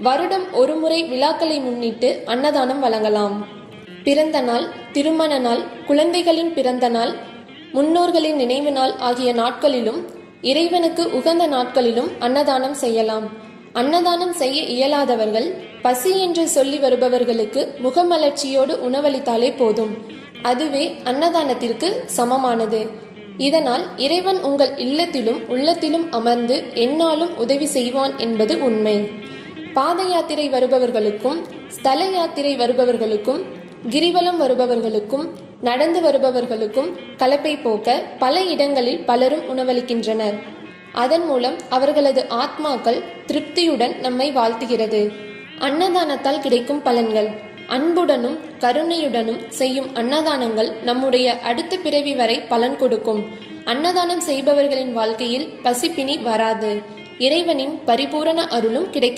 வருடம் ஒருமுறை விழாக்களை முன்னிட்டு அன்னதானம் வழங்கலாம். பிறந்த நாள், திருமண நாள், குழந்தைகளின் பிறந்த நாள், முன்னோர்களின் நினைவு நாள் ஆகிய நாட்களிலும் இறைவனுக்கு உகந்த நாட்களிலும் அன்னதானம் செய்யலாம். அன்னதானம் செய்ய இயலாதவர்கள் பசி என்று சொல்லி வருபவர்களுக்கு முகமலர்ச்சியோடு உணவளித்தாலே போதும். அதுவே அன்னதானத்திற்கு சமமானது. இதனால் இறைவன் உங்கள் இல்லத்திலும் உள்ளத்திலும் அமர்ந்து எந்நாளும் உதவி செய்வான் என்பது உண்மை. பாத யாத்திரை வருபவர்களுக்கும், ஸ்தல யாத்திரை வருபவர்களுக்கும், கிரிவலம் வருபவர்களுக்கும், நடந்து வருபவர்களுக்கும் களைப்பை போக்க பல இடங்களில் பலரும் உணவளிக்கின்றனர். அதன் மூலம் அவர்களது ஆத்மாக்கள் திருப்தியுடன் நம்மை வாழ்த்துகிறது. அன்னதானத்தால் கிடைக்கும் பலன்கள். அன்புடனும் கருணையுடனும் செய்யும் அன்னதானங்கள் நம்முடைய அடுத்த பிறவி வரை பலன் கொடுக்கும். அன்னதானம் செய்பவர்களின் வாழ்க்கையில் பசிப்பினி வராது. இறைவனின் பரிபூரண அருளும் கிடைக்க